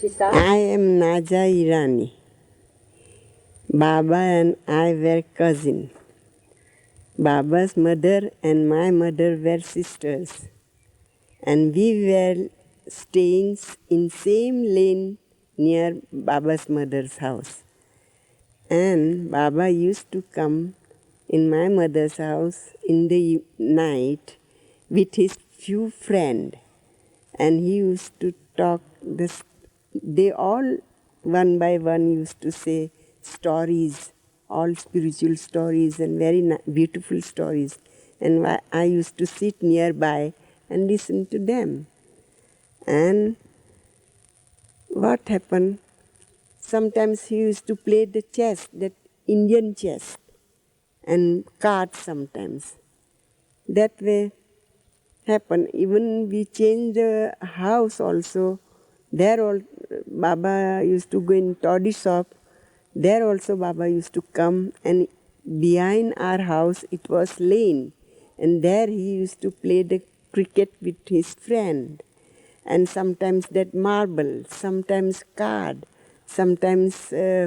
I am Naja Irani. Baba and I were cousins. Baba's mother and my mother were sisters. And we were staying in same lane near Baba's mother's house. And Baba used to come in my mother's house in the night with his few friends. And he used to talk, they all one by one used to say stories, all spiritual stories and very beautiful stories. And I used to sit nearby and listen to them. And what happened? Sometimes he used to play the chess, that Indian chess, and cards sometimes. That way happened. Even we changed the house also. There all Baba used to go in toddy shop. There also Baba used to come, and behind our house it was lane. And there he used to play the cricket with his friend. And sometimes that marble, sometimes card, sometimes gilli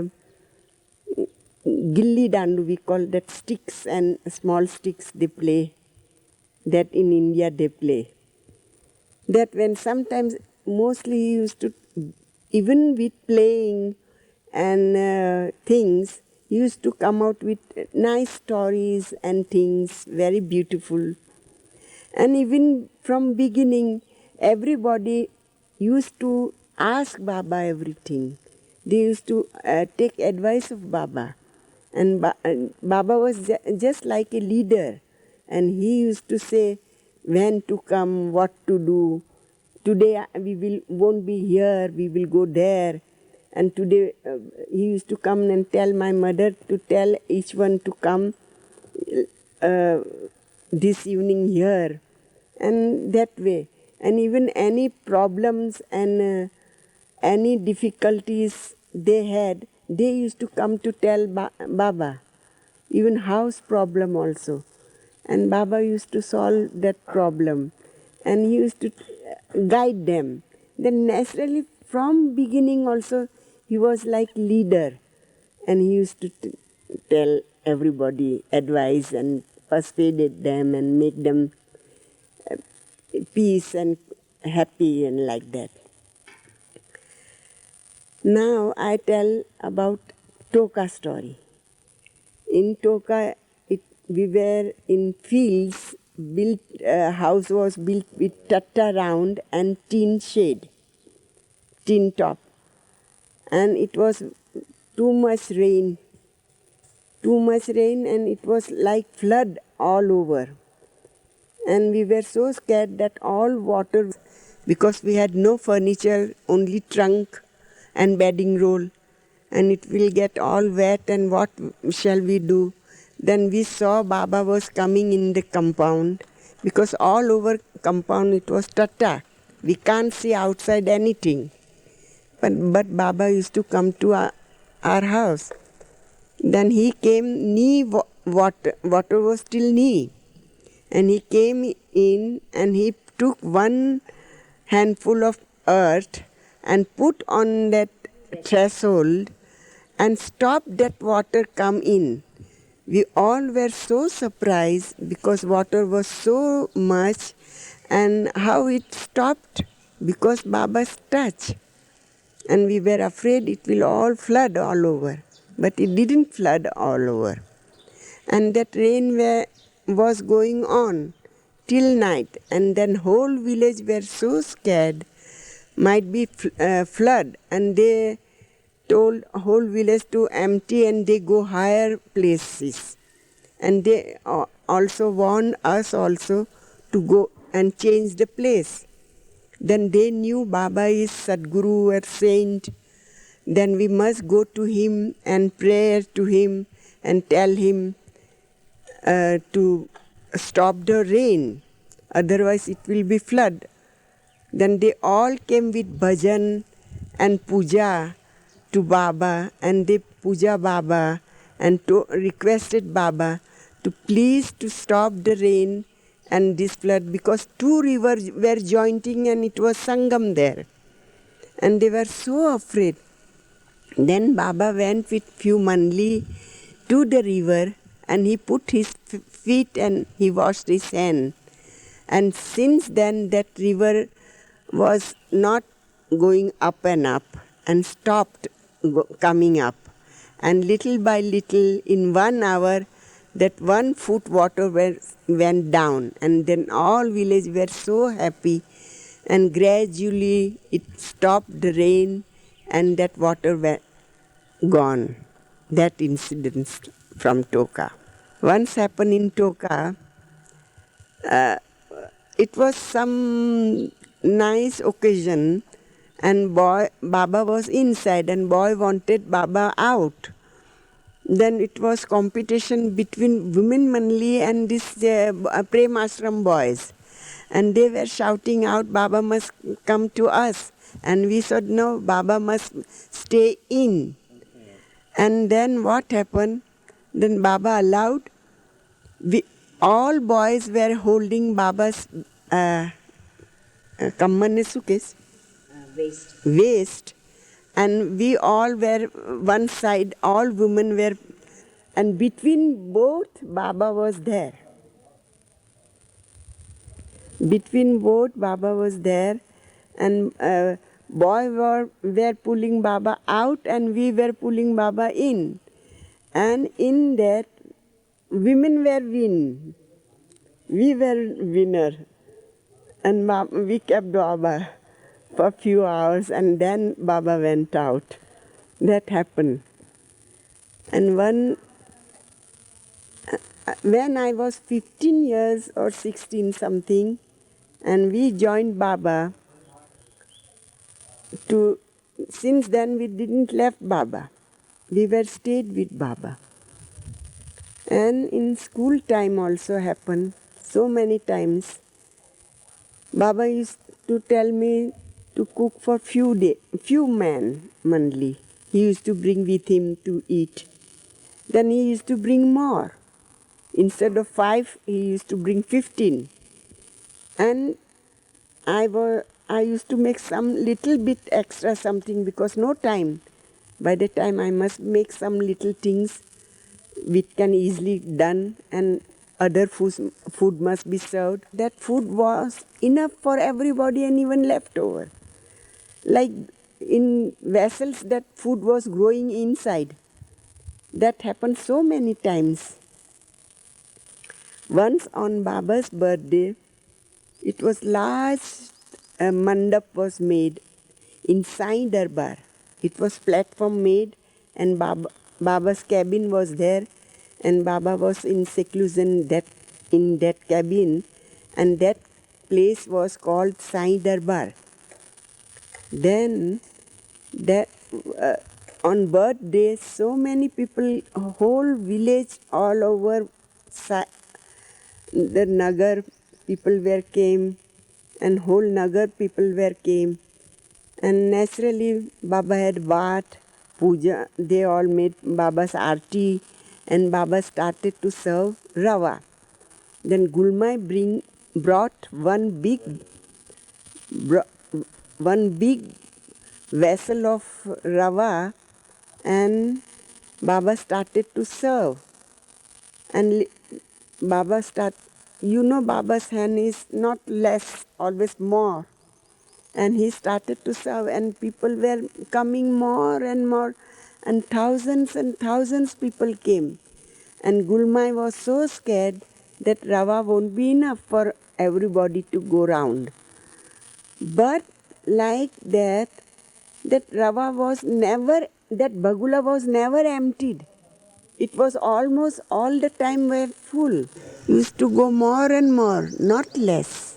dandu, we call that sticks and small sticks they play. That in India they play. That when sometimes, mostly he used to, even with playing and things, he used to come out with nice stories and things, very beautiful. And even from beginning, everybody used to ask Baba everything. They used to take advice of Baba. And Baba was just like a leader. And he used to say when to come, what to do. Today we won't be here, we will go there. And today he used to come and tell my mother to tell each one to come this evening here. And that way. And even any problems and any difficulties they had, they used to come to tell Baba. Even house problem also. And Baba used to solve that problem. And he used to guide them. Then naturally from beginning also he was like leader. And he used to tell everybody advice and persuaded them and make them peace and happy and like that. Now I tell about Toka story. In Toka, we were in fields, house was built with tatta round and tin shade, tin top. And it was too much rain and it was like flood all over. And we were so scared that all water, because we had no furniture, only trunk and bedding roll, and it will get all wet, and what shall we do? Then we saw Baba was coming in the compound, because all over compound it was tatta. We can't see outside anything. But Baba used to come to our house. Then he came knee water was till knee. And he came in and he took one handful of earth and put on that threshold and stopped that water come in. We all were so surprised because water was so much, and how it stopped because Baba's touch. And we were afraid it will all flood all over. But it didn't flood all over. And that rain was going on till night, and then whole village were so scared might be flood, and they told whole village to empty and they go higher places. And they also warned us also to go and change the place. Then they knew Baba is Sadguru or saint. Then we must go to him and pray to him and tell him to stop the rain, otherwise it will be flood. Then they all came with bhajan and puja to Baba, and they puja Baba and requested Baba to please to stop the rain and this flood, because two rivers were joining and it was Sangam there. and they were so afraid. Then Baba went with few mandali to the river, and he put his feet and he washed his hand. And since then that river was not going up and up and stopped coming up. And little by little, in 1 hour, that 1 foot water went down, and then all village were so happy, and gradually it stopped the rain and that water went gone. That incident from Toka. Once happened in Toka, it was some nice occasion, and Baba was inside and boy wanted Baba out. Then it was competition between women mandali and this Prem Ashram boys. And they were shouting out, Baba must come to us. And we said, no, Baba must stay in. And then what happened? Then Baba allowed, all boys were holding Baba's waist, and we all were one side, all women were, and between both Baba was there. Between both Baba was there, and boy were pulling Baba out and we were pulling Baba in. And in that, women were win. We were winner. And we kept Baba for a few hours, and then Baba went out. That happened. And when I was 15 years or 16 something, and we joined Baba, since then we didn't left Baba. We were stayed with Baba. And in school time also happened so many times. Baba used to tell me to cook for few men monthly. He used to bring with him to eat. Then he used to bring more. Instead of 5, he used to bring 15. And I used to make some little bit extra something because no time. By the time I must make some little things which can easily done, and other food must be served. That food was enough for everybody and even left over. Like in vessels that food was growing inside. That happened so many times. Once on Baba's birthday, it was large mandap was made in Sai Darbar. It was platform made, and Baba's cabin was there, and Baba was in seclusion in that cabin, and that place was called Sai Darbar. Then on birthday, so many people, whole village all over the Nagar people came, and whole Nagar people came. And naturally, Baba had bath, puja, they all made Baba's aarti, and Baba started to serve rava. Then Gulmai brought one big vessel of rava, and Baba started to serve. And Baba's hand is not less, always more. And he started to serve, and people were coming more and more, and thousands people came. And Gulmai was so scared that rava won't be enough for everybody to go round. But like that rava was never, that bagula was never emptied. It was almost all the time were full. Used to go more and more, not less.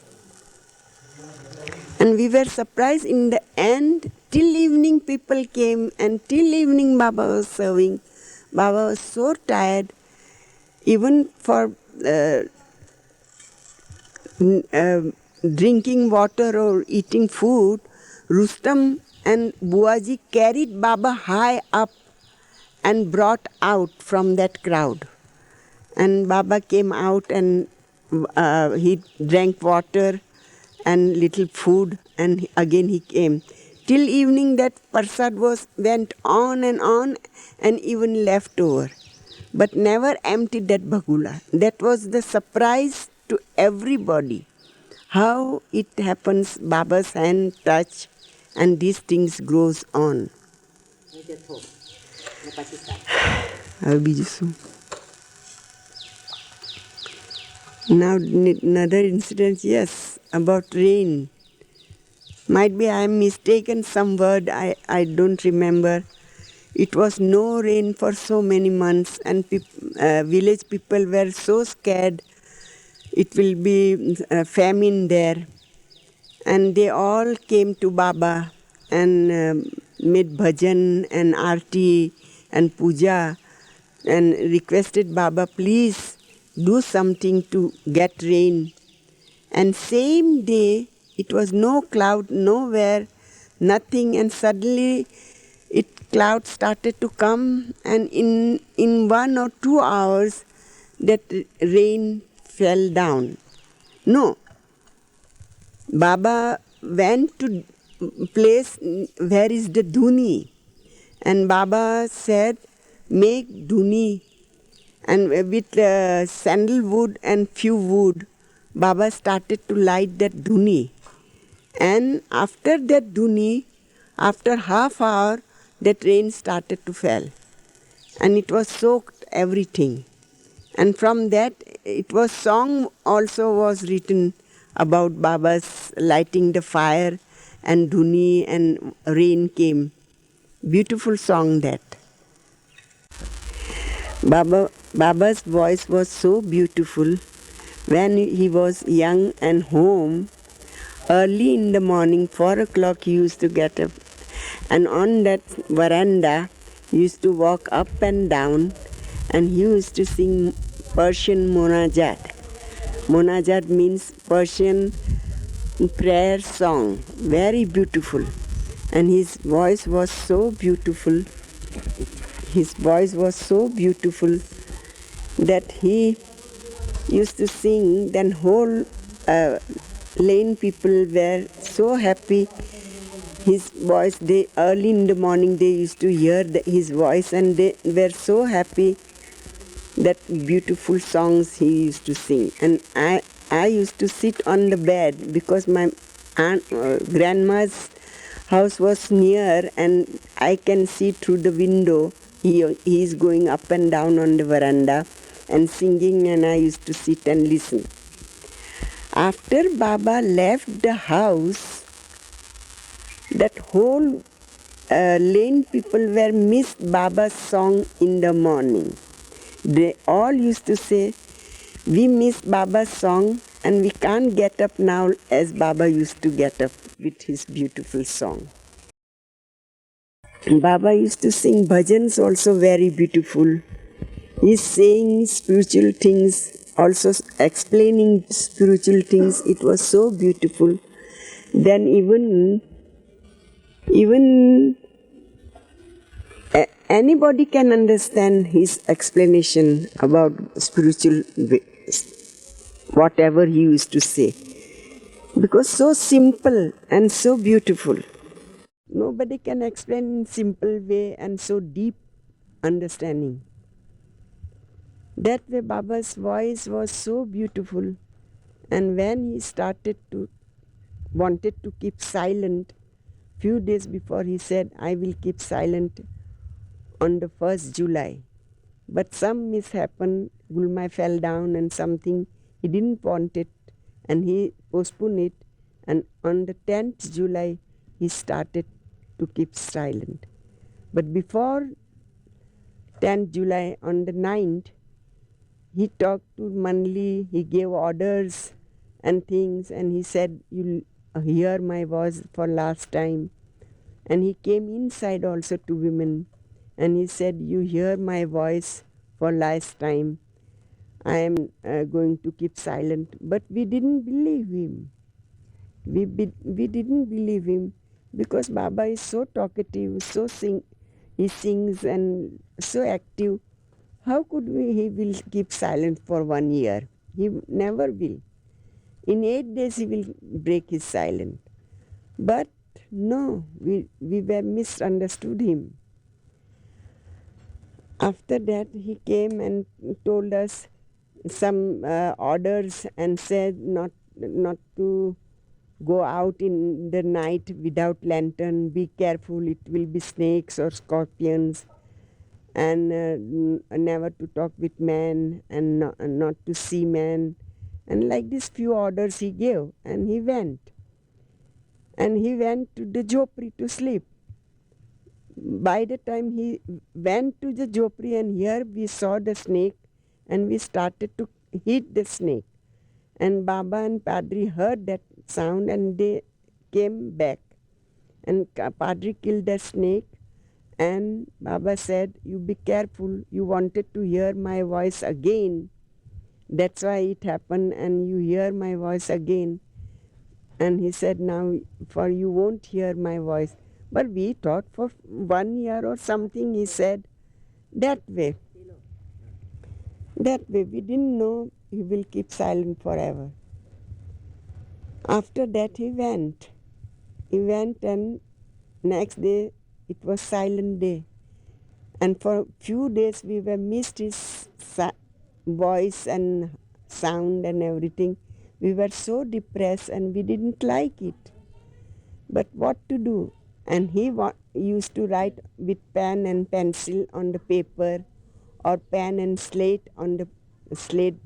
And we were surprised in the end, till evening people came, and till evening Baba was serving. Baba was so tired, even for drinking water or eating food. Rustom and Buaji carried Baba high up and brought out from that crowd. And Baba came out, and he drank water and little food, and again he came. Till evening that prasad went on and even left over. But never emptied that bagula. That was the surprise to everybody. How it happens, Baba's hand touch, and these things grows on. Now another incident, yes, about rain. Might be I am mistaken some word, I don't remember. It was no rain for so many months, and village people were so scared it will be famine there. And they all came to Baba and made bhajan and arti and puja and requested Baba, please do something to get rain. And same day, it was no cloud, nowhere, nothing, and suddenly cloud started to come, and in 1 or 2 hours, that rain fell down. No, Baba went to place where is the dhuni, and Baba said, make dhuni, and with sandalwood and few wood, Baba started to light that dhuni. And after that dhuni, after half hour, that rain started to fall. And it was soaked everything. And from that, it was song also was written about Baba's lighting the fire and dhuni and rain came. Beautiful song that. Baba's voice was so beautiful. When he was young and home, early in the morning, 4 o'clock, he used to get up. And on that veranda, he used to walk up and down, and he used to sing Persian Munajat. Munajat means Persian prayer song. Very beautiful. And his voice was so beautiful. His voice was so beautiful that he used to sing, then whole lane people were so happy. His voice, early in the morning they used to hear his voice, and they were so happy that beautiful songs he used to sing. And I used to sit on the bed because my grandma's house was near, and I can see through the window. He is going up and down on the veranda and singing, and I used to sit and listen. After Baba left the house, that whole lane people were missed Baba's song in the morning. They all used to say, we miss Baba's song and we can't get up now as Baba used to get up with his beautiful song. And Baba used to sing bhajans also very beautiful. He's saying spiritual things, also explaining spiritual things. It was so beautiful. Then even anybody can understand his explanation about spiritual, whatever he used to say. Because so simple and so beautiful. Nobody can explain in simple way and so deep understanding. That way Baba's voice was so beautiful, and when he wanted to keep silent, few days before he said, I will keep silent on the 1st July. But some mishappened, Gulmai fell down and something, he didn't want it and he postponed it, and on the 10th July he started to keep silent. But before 10th July, on the 9th, he talked to Mandali, he gave orders and things, and he said, you'll hear my voice for last time. And he came inside also to women, and he said, you hear my voice for last time. I am going to keep silent. But we didn't believe him. We didn't believe him because Baba is so talkative, he sings and so active. How could he will keep silent for 1 year? He never will. In 8 days he will break his silence. But no, we were misunderstood him. After that, he came and told us some orders and said not to go out in the night without lantern. Be careful, it will be snakes or scorpions, and never to talk with man, and not to see man, and like this few orders he gave, and he went. And he went to the jopri to sleep. By the time he went to the jopri, and here we saw the snake, and we started to hit the snake. And Baba and Padri heard that sound, and they came back. And Padri killed the snake, and Baba said, "You be careful, you wanted to hear my voice again. That's why it happened, and you hear my voice again." And he said, "Now for you won't hear my voice." But we thought for 1 year or something, he said, that way. That way, we didn't know he will keep silent forever. After that, he went. He went, and next day, it was silent day. And for a few days, we were missed his voice and sound and everything. We were so depressed, and we didn't like it. But what to do? And he used to write with pen and pencil on the paper, or pen and slate on the slate.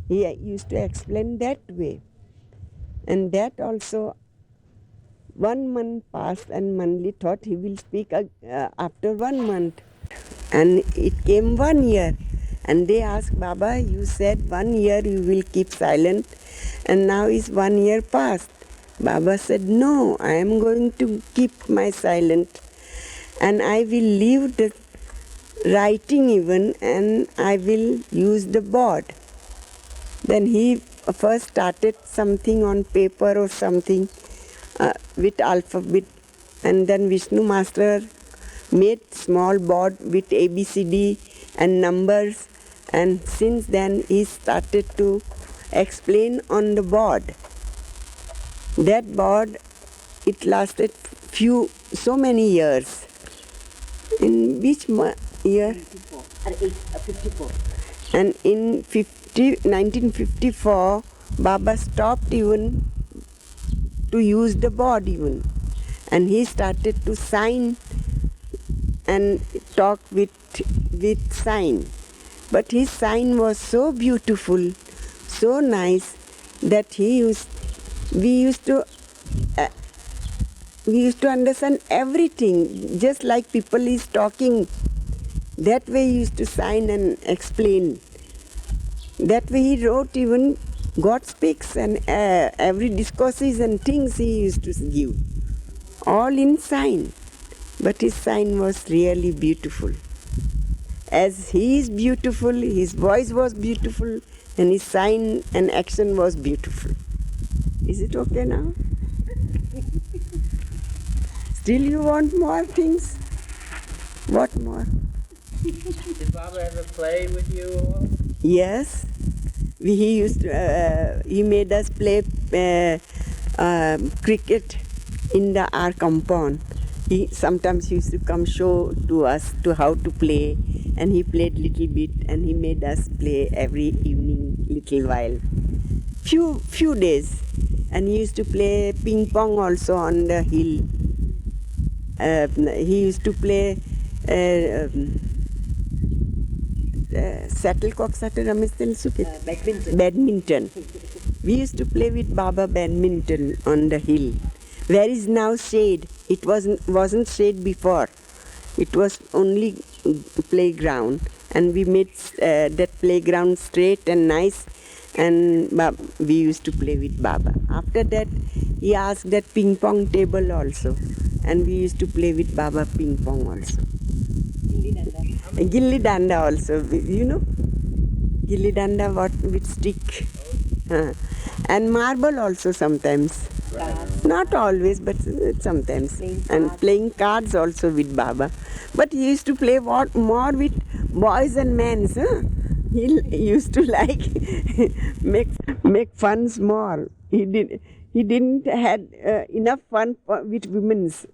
He used to explain that way. And that also, 1 month passed, and Manli thought he will speak after 1 month. And it came 1 year. And they asked, "Baba, you said 1 year you will keep silent, and now is 1 year past." Baba said, "No, I am going to keep my silent, and I will leave the writing even, and I will use the board." Then he first started something on paper or something with alphabet, and then Vishnu Master made small board with ABCD and numbers, and since then he started to explain on the board. That board, it lasted so many years. In which year? 54. And in 1954, Baba stopped even to use the board even. And he started to sign and talk with sign. But his sign was so beautiful, so nice, that we used to understand everything, just like people is talking. That way he used to sign and explain. That way he wrote even God speaks, and every discourses and things he used to give. All in sign. But his sign was really beautiful. As he is beautiful, his voice was beautiful, and his sign and action was beautiful. Is it okay now? Still you want more things? What more? Did Baba ever play with you all? Yes. He made us play cricket in our compound. He sometimes used to come show to us to how to play, and he played little bit, and he made us play every evening little while. Few days. And he used to play ping pong also on the hill. He used to play shuttlecock, badminton. We used to play with Baba badminton on the hill. Where is now shade? It wasn't shade before. It was only playground, and we made that playground straight and nice, and we used to play with Baba. After that, he asked that ping pong table also, and we used to play with Baba ping pong also. Gilli danda also, you know, gilli danda with stick, and marble also sometimes. Not always, but sometimes. And playing cards also with Baba. But he used to play more with boys and men. Huh? He used to like make funs more. He he didn't had enough fun with women's,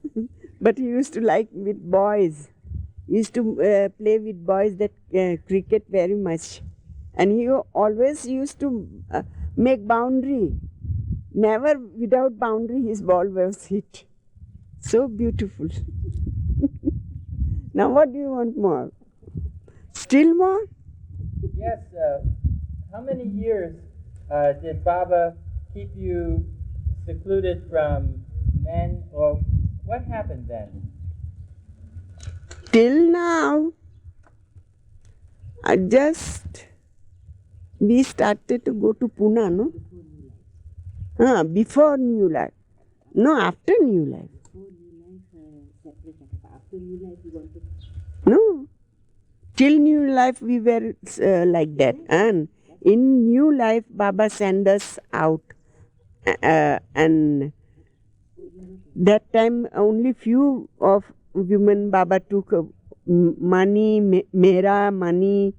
but he used to like with boys. He used to play with boys that cricket very much, and he always used to make boundary. Never without boundary his ball was hit. So beautiful. Now what do you want more? Still more? Yes. How many years did Baba keep you secluded from men, or what happened then? Till now, we started to go to Pune, no? Before New Life. No, after New Life. No. Till New Life we were like that. And in New Life, Baba sent us out. And that time only few of women Baba took money, Mera, money,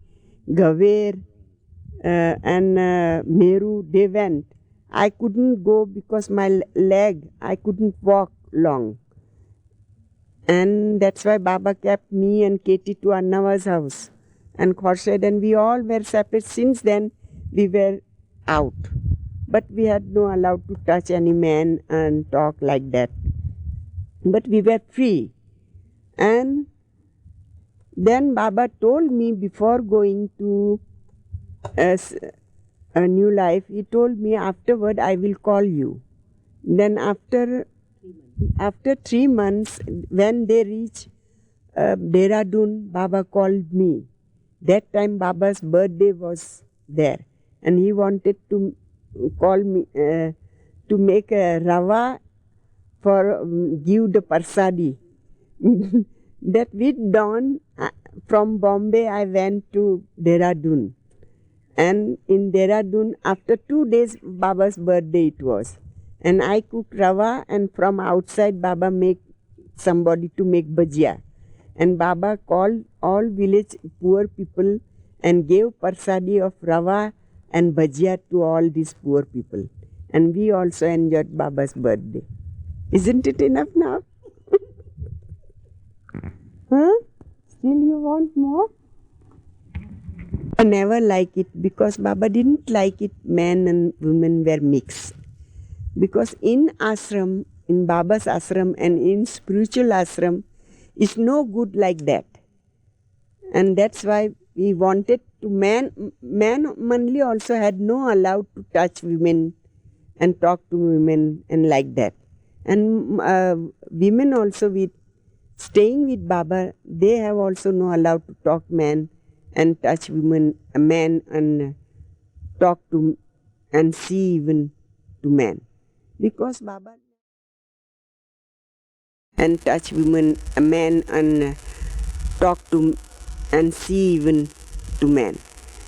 Gaver, and Meru, they went. I couldn't go because my leg, I couldn't walk long. And that's why Baba kept me and Katie to Annava's house and Khorshid, and we all were separate. Since then, we were out. But we had no allowed to touch any man and talk like that. But we were free. And then Baba told me before going to a new life, he told me afterward I will call you. Then after 3 months, when they reached Dehradun, Baba called me. That time Baba's birthday was there, and he wanted to call me to make a rava for give the parsadi. That with dawn from Bombay I went to Dehradun, and in Dehradun after 2 days Baba's birthday it was, and I cooked rava, and from outside Baba make somebody to make bhajia, and Baba called all village poor people and gave parsadi of rava and bhajia to all these poor people, and we also enjoyed Baba's birthday. Isn't it enough now? Huh? Still you want more? I never like it because Baba didn't like it men and women were mixed. Because in ashram, in Baba's ashram and in spiritual ashram, it's no good like that. And that's why we wanted to man only also had no allowed to touch women and talk to women and like that. And women also with staying with Baba, they have also no allowed to talk man and touch women, a man and talk to and see even to man. Because Baba and touch women, a man and talk to and see even to man.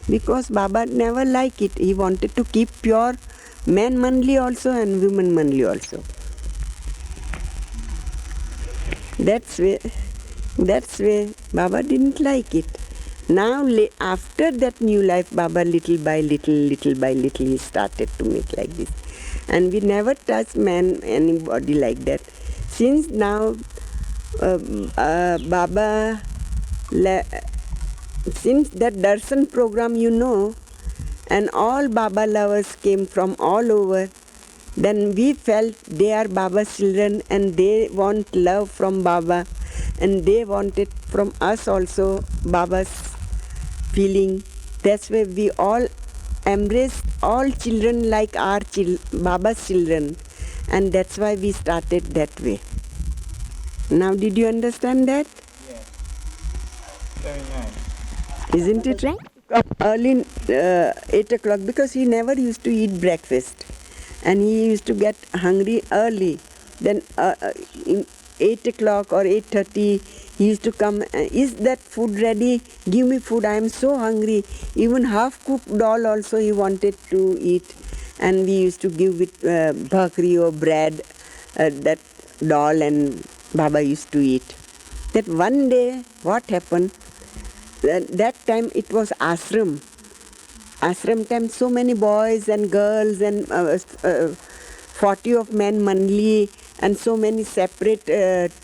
Because Baba never liked it. He wanted to keep pure man manly also and women manly also. That's why Baba didn't like it. Now after that new life, Baba little by little, he started to make like this. And we never touch man, anybody like that. Since now Baba, since that darshan program and all Baba lovers came from all over, then we felt they are Baba's children and they want love from Baba, and they wanted from us also Baba's feeling. That's why we all embrace all children like our Baba's children, and that's why we started that way. Now did you understand that? Yes. Very nice. Isn't it right? Early 8 o'clock because he never used to eat breakfast. And he used to get hungry early. Then in 8 o'clock or 8:30, he used to come, is that food ready? Give me food, I am so hungry. Even half-cooked dal also he wanted to eat. And we used to give with bhakri or bread, that dal, and Baba used to eat. That one day, what happened? That time it was ashram. Ashram time, so many boys and girls and 40 of men mandali, and so many separate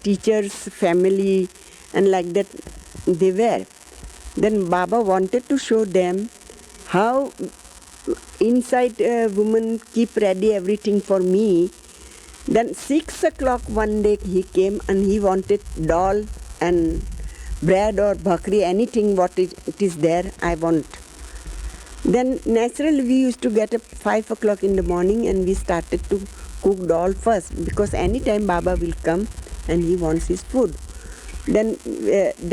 teachers, family, and like that they were. Then Baba wanted to show them how inside women keep ready everything for me. Then 6 o'clock one day he came and he wanted dal and bread or bhakri, anything what it is there, I want. Then naturally we used to get up 5 o'clock in the morning and we started to cook dal first, because anytime Baba will come and he wants his food. Then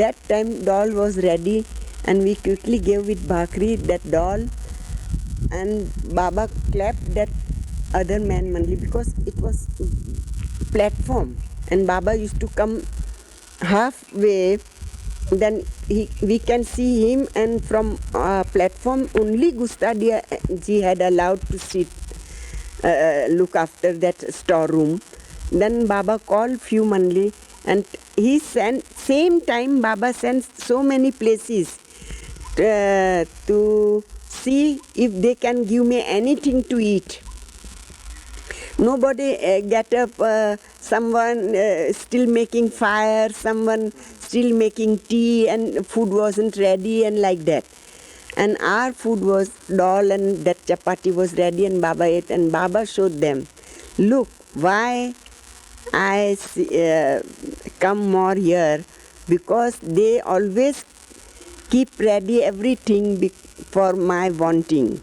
that time dal was ready and we quickly gave with bhakri that dal, and Baba clapped that other man mandali because it was platform, and Baba used to come halfway, then we can see him, and from platform only Gustadia ji had allowed to sit, look after that storeroom. Then Baba called few mandali, and he sent, same time Baba sent so many places to see if they can give me anything to eat. Nobody get up, someone still making fire, someone still making tea, and food wasn't ready, and like that. And our food was dal and that chapati was ready, and Baba ate, and Baba showed them, look, why I come more here, because they always keep ready everything for my wanting.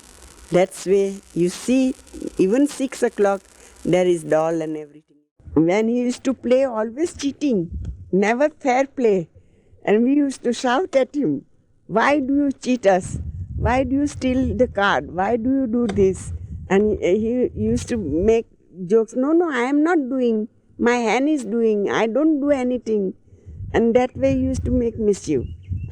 That's why you see, even 6 o'clock there is dal and everything. When he used to play, always cheating, never fair play. And we used to shout at him, why do you cheat us? Why do you steal the card? Why do you do this? And he used to make jokes, no, I am not doing. My hand is doing. I don't do anything. And that way he used to make mischief.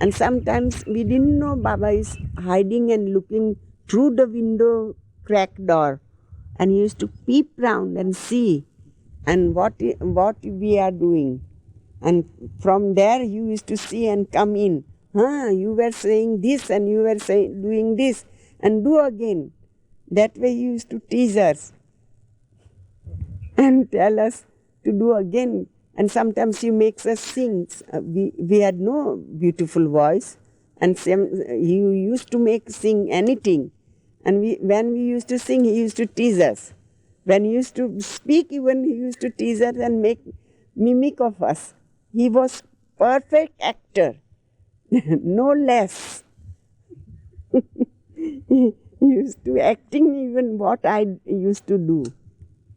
And sometimes we didn't know Baba is hiding and looking through the window crack door. And he used to peep round and see and what we are doing. And from there he used to see and come in. You were saying this and you were doing this, and do again. That way he used to tease us and tell us to do again. And sometimes he makes us sing. We had no beautiful voice, and he used to make sing anything. And when we used to sing, he used to tease us. When he used to speak, even he used to tease us and make mimic of us. He was perfect actor, no less. He used to acting even what I used to do.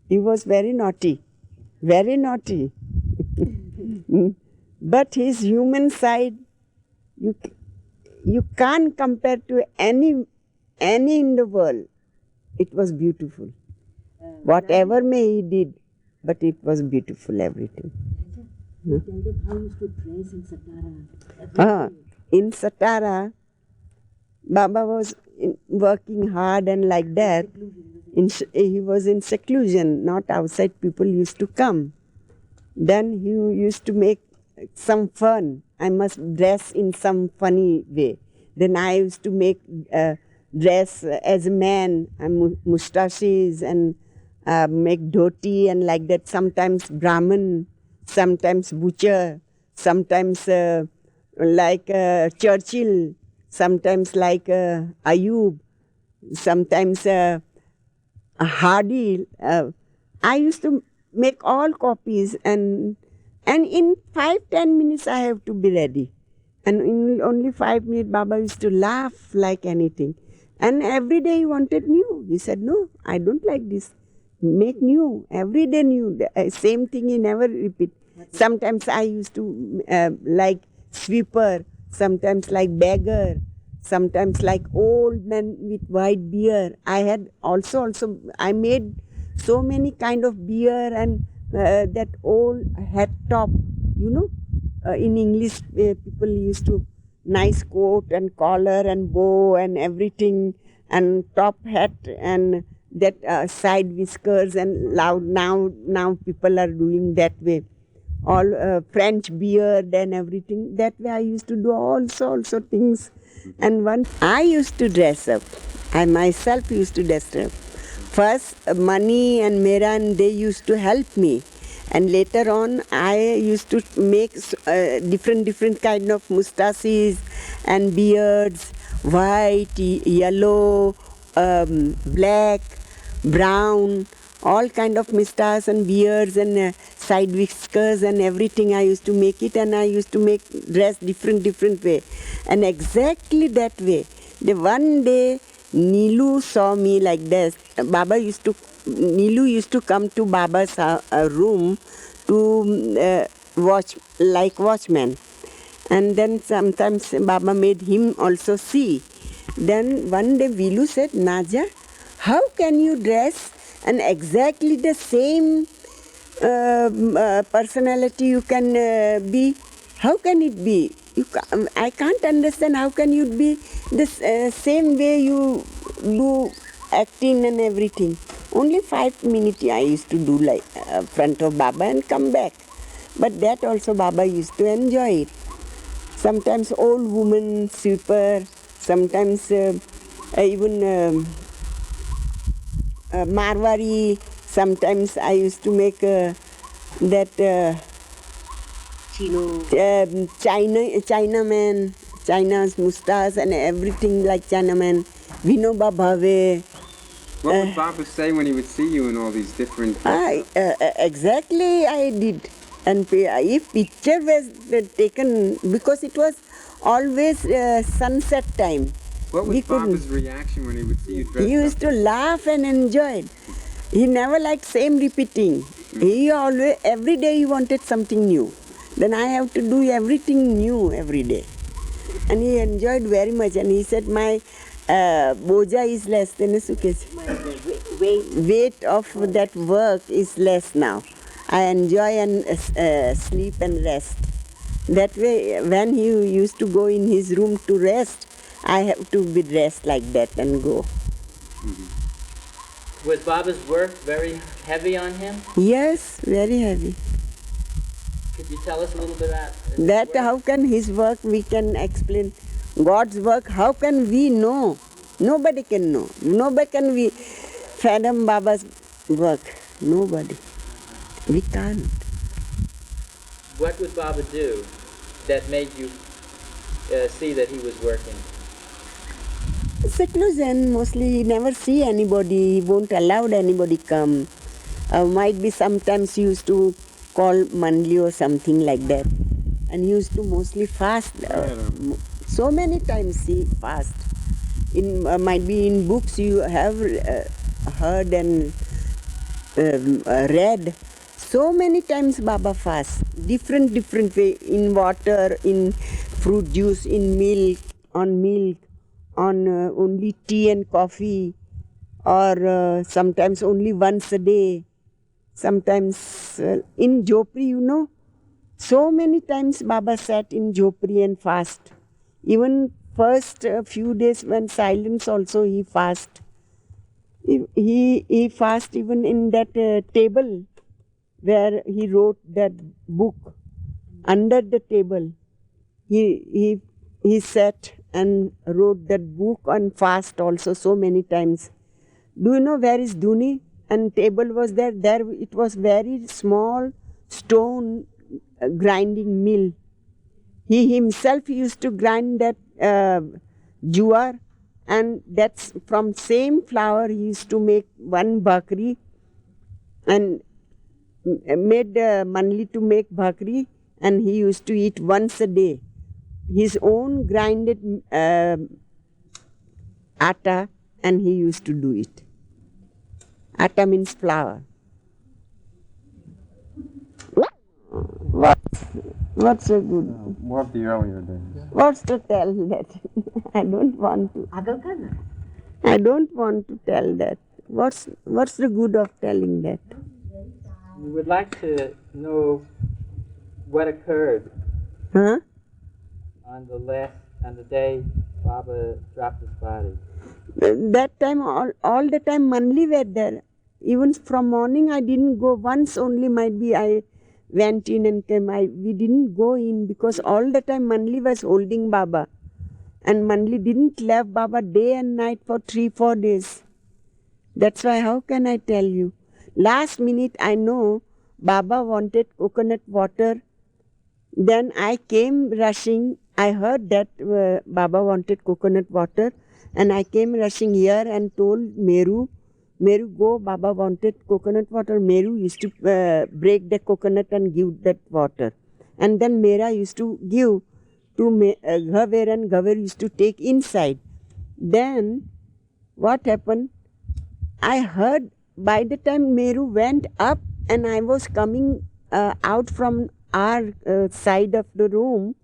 He was very naughty, very naughty. But his human side, you can't compare to any in the world. It was beautiful. Whatever may he did, but it was beautiful, everything. Tell them how you used to dress in Satara. In Satara, Baba was working hard and like that. He was in seclusion, not outside. People used to come. Then he used to make some fun. I must dress in some funny way. Then I used to make dress as a man, mustaches, and make dhoti and like that. Sometimes Brahmin, sometimes butcher, sometimes like Churchill, sometimes like Ayub, sometimes Hardy. I used to make all copies, and in 5-10 minutes I have to be ready. And in only 5 minutes Baba used to laugh like anything. And every day he wanted new. He said, no, I don't like this. Make new, every day new. Same thing he never repeat. Sometimes I used to like sweeper, sometimes like beggar, sometimes like old man with white beard. I had also I made so many kind of beard and that old hat top, in English people used to nice coat and collar and bow and everything, and top hat and that side whiskers and loud. Now people are doing that way, all French beard and everything. That way I used to do also things. And once I used to dress up, I myself used to dress up. First, Mani and Meran, they used to help me. And later on, I used to make different kind of mustaches and beards, white, yellow, black, brown, all kind of mustaches and beards and side whiskers and everything. I used to make it, and I used to make dress different way. And exactly that way. The one day, Nilu saw me like this. Nilu used to come to Baba's room to watch, like watchman. And then sometimes Baba made him also see. Then one day Vilu said, Naja, how can you dress and exactly the same personality you can be? How can it be? I can't understand how can you be the same way you do acting and everything. Only 5 minutes I used to do like front of Baba and come back. But that also Baba used to enjoy it. Sometimes old woman sweeper, sometimes even Marwari. Sometimes I used to make that Chinaman, China's mustache and everything like Chinaman. Vinoba Bhave. What would Baba say when he would see you in all these different... Exactly I did. And if picture was taken, because it was always sunset time. What was Baba's reaction when he would see you dressed up? He used to laugh and enjoy it. He never liked same repeating. He always, every day he wanted something new. Then I have to do everything new every day. And he enjoyed very much. And he said, my boja is less than a suitcase. Weight of that work is less now. I enjoy and sleep and rest. That way, when he used to go in his room to rest, I have to be dressed like that and go. Was Baba's work very heavy on him? Yes, very heavy. Could you tell us a little bit about that? How can his work we can explain? God's work, how can we know? Nobody can know. Nobody can we fathom Baba's work. Nobody. We can't. What would Baba do that made you see that he was working? Seclusion, mostly he never see anybody, he won't allow anybody come. Might be sometimes he used to call mandali or something like that. And he used to mostly fast. So many times he fast. Might be in books you have heard and read. So many times Baba fast. Different way. In water, in fruit juice, in milk, on only tea and coffee, or sometimes only once a day, sometimes in Jopri, so many times Baba sat in Jopri and fast. Even first few days when silence also he fast. He fast even in that table where he wrote that book. Under the table, he sat and wrote that book on fast also so many times. Do you know where is Duni? And table was there. There it was very small stone grinding mill. He himself used to grind that juar, and that's from same flour he used to make one bhakri and made manli to make bhakri, and he used to eat once a day. His own grinded atta, and he used to do it. Atta means flour. What's so good? More of the earlier days. What's to tell that? I don't want to. I don't want to tell that. What's the good of telling that? We would like to know what occurred Huh? on the day Baba dropped his body. That time, all the time Manli were there. Even from morning I didn't go. Once only might be I went in and came. We didn't go in because all the time Manli was holding Baba. And Manli didn't leave Baba day and night for 3-4 days. That's why, how can I tell you? Last minute I know Baba wanted coconut water. Then I came rushing. I heard that Baba wanted coconut water, and I came rushing here and told Meru, go, Baba wanted coconut water. Meru used to break the coconut and give that water. And then Mera used to give to Ghaver, and Ghaver used to take inside. Then what happened? I heard by the time Meru went up and I was coming out from our side of the room,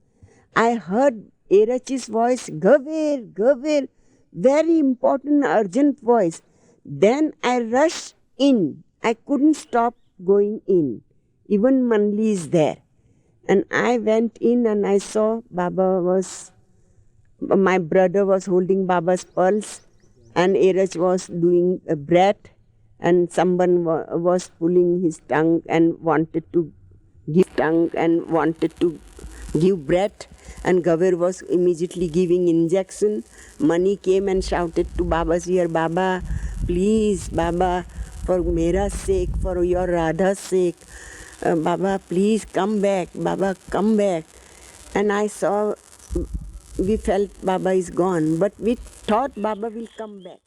I heard Erachi's voice, Ghaver, Ghaver, very important, urgent voice. Then I rushed in. I couldn't stop going in. Even Manli is there. And I went in and I saw my brother was holding Baba's pulse, and Erach was doing a breath, and someone was pulling his tongue and wanted to give breath, and Gaver was immediately giving injection. Mani came and shouted to Baba's ear, Baba, please, Baba, for Mera's sake, for your Radha's sake, Baba, please come back, Baba, come back. And we felt Baba is gone, but we thought Baba will come back.